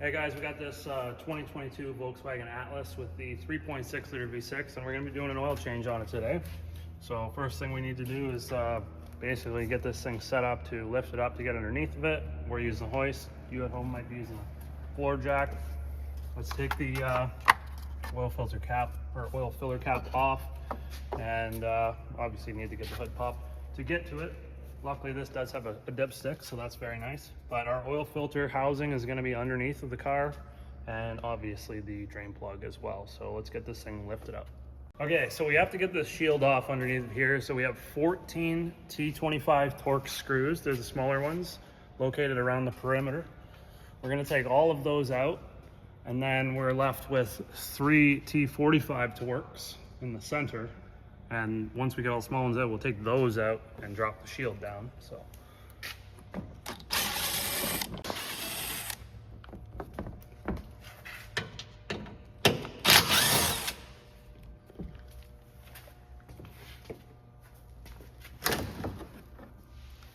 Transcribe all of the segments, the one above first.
Hey guys, we got this 2022 Volkswagen Atlas with the 3.6 liter V6, and we're going to be doing an oil change on it today. So first thing we need to do is basically get this thing set up to lift it up to get underneath of it. We're using a hoist. You at home might be using a floor jack. Let's take the oil filter cap or oil filler cap off, and obviously need to get the hood popped to get to it. Luckily this does have a dipstick, so that's very nice. But our oil filter housing is going to be underneath of the car, and obviously the drain plug as well. So let's get this thing lifted up. Okay, so we have to get this shield off underneath of here. So we have 14 T25 Torx screws. There's the smaller ones located around the perimeter. We're going to take all of those out, and then we're left with 3 T45 Torx in the center. And once we get all the small ones out, we'll take those out and drop the shield down. So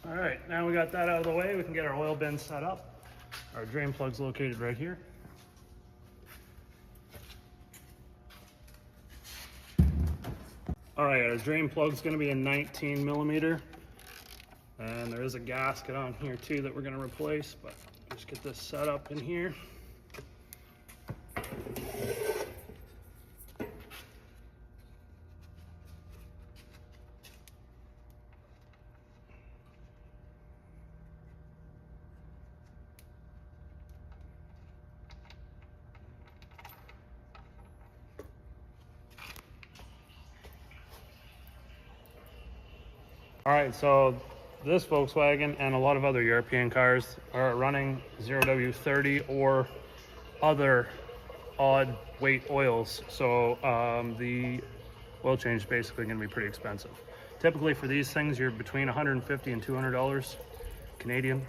all right, now we got that out of the way, we can get our oil bin set up. Our drain plug's located right here. All right, our drain plug's gonna be a 19 millimeter. And there is a gasket on here too that we're gonna replace, but just get this set up in here. All right, so this Volkswagen and a lot of other European cars are running 0W30 or other odd weight oils. So the oil change is basically going to be pretty expensive. Typically for these things, you're between $150 and $200 Canadian.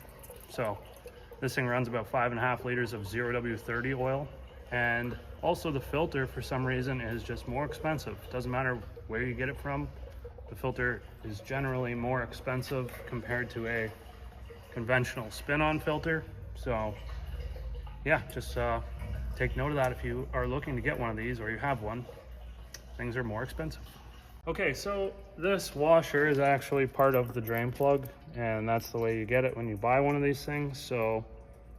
So this thing runs about 5.5 liters of 0W30 oil. And also the filter, for some reason, is just more expensive. Doesn't matter where you get it from. The filter is generally more expensive compared to a conventional spin-on filter. So yeah, just take note of that if you are looking to get one of these or you have one. Things are more expensive. Okay, so this washer is actually part of the drain plug, and that's the way you get it when you buy one of these things. So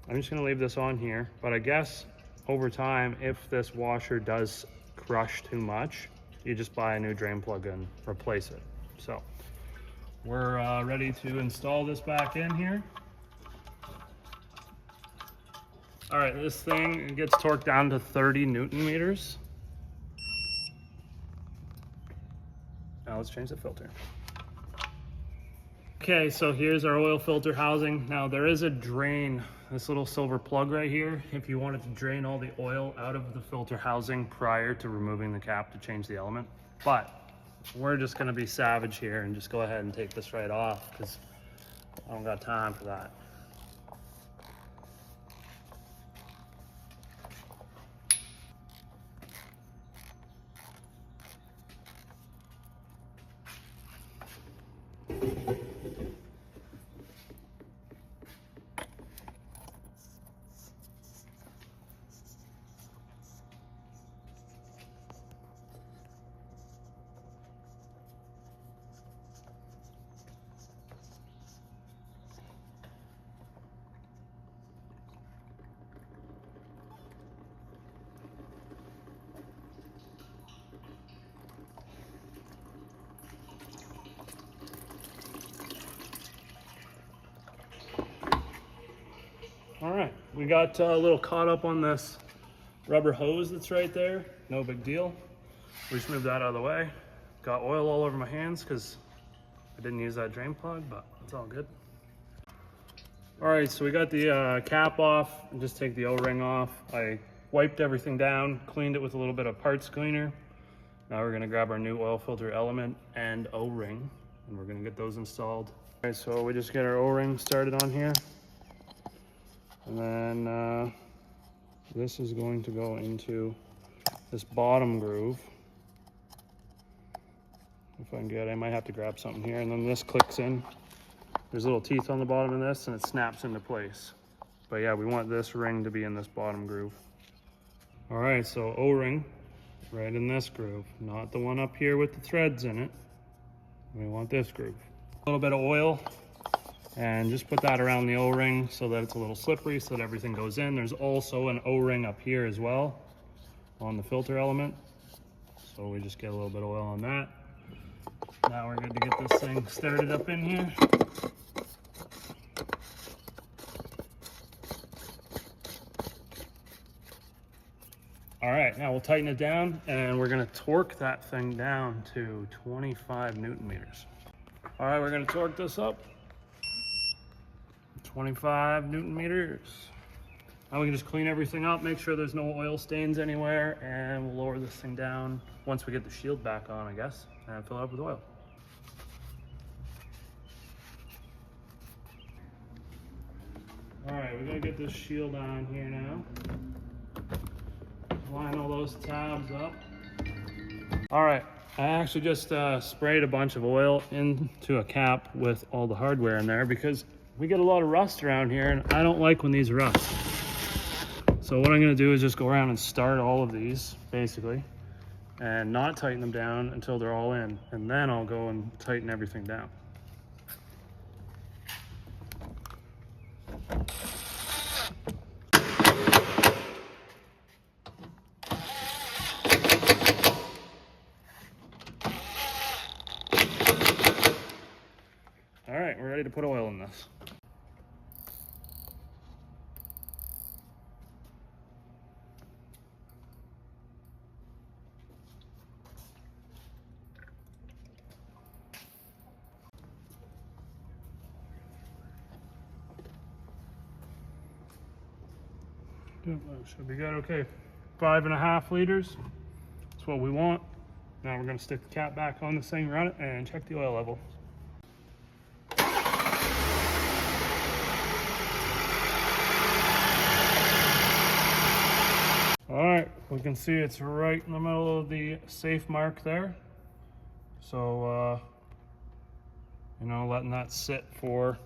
I'm just gonna leave this on here, but I guess over time, if this washer does crush too much, you just buy a new drain plug and replace it. So we're ready to install this back in here. All right, this thing gets torqued down to 30 Newton meters. Now let's change the filter. Okay, so here's our oil filter housing. Now there is a drain, this little silver plug right here, if you wanted to drain all the oil out of the filter housing prior to removing the cap to change the element. But we're just gonna be savage here and just go ahead and take this right off because I don't got time for that. All right, we got a little caught up on this rubber hose that's right there. No big deal. We just moved that out of the way. Got oil all over my hands because I didn't use that drain plug, but it's all good. All right, so we got the cap off. Just take the O-ring off. I wiped everything down, cleaned it with a little bit of parts cleaner. Now we're gonna grab our new oil filter element and O-ring, and we're gonna get those installed. All right, so we just get our O-ring started on here. And then this is going to go into this bottom groove. If I can get it, I might have to grab something here. And then this clicks in. There's little teeth on the bottom of this, and it snaps into place. But yeah, we want this ring to be in this bottom groove. All right, so O-ring right in this groove, not the one up here with the threads in it. We want this groove. A little bit of oil, and just put that around the O-ring so that it's a little slippery, so that everything goes in. There's also an O-ring up here as well on the filter element. So we just get a little bit of oil on that. Now we're good to get this thing started up in here. All right, now we'll tighten it down, and we're gonna torque that thing down to 25 Newton meters. All right, we're gonna torque this up. 25 Newton meters. Now we can just clean everything up, make sure there's no oil stains anywhere, and we'll lower this thing down once we get the shield back on, I guess, and fill it up with oil. All right, we're gonna get this shield on here now. Line all those tabs up. All right, I actually just sprayed a bunch of oil into a cap with all the hardware in there because we get a lot of rust around here, and I don't like when these rust. So what I'm gonna do is just go around and start all of these, basically, and not tighten them down until they're all in, and then I'll go and tighten everything down. All right, we're ready to put oil in this. That should be good. Okay, 5.5 liters. That's what we want. Now we're going to stick the cap back on this thing, run it, and check the oil level. All right, we can see it's right in the middle of the safe mark there. So, you know, letting that sit for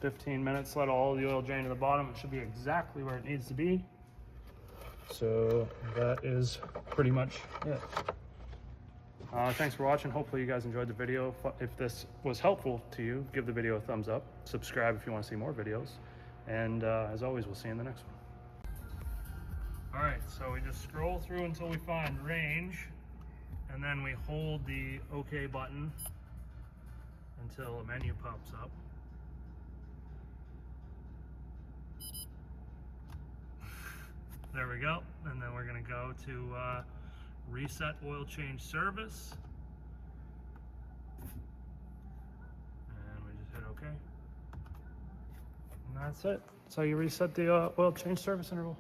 15 minutes, let all the oil drain to the bottom. It should be exactly where it needs to be. So that is pretty much it. Thanks for watching. Hopefully you guys enjoyed the video. If this was helpful to you, give the video a thumbs up. Subscribe if you want to see more videos. And as always, we'll see you in the next one. All right, so we just scroll through until we find range, and then we hold the OK button until a menu pops up. There we go, and then we're gonna go to reset oil change service, and we just hit OK. And that's it. That's how you reset the oil change service interval.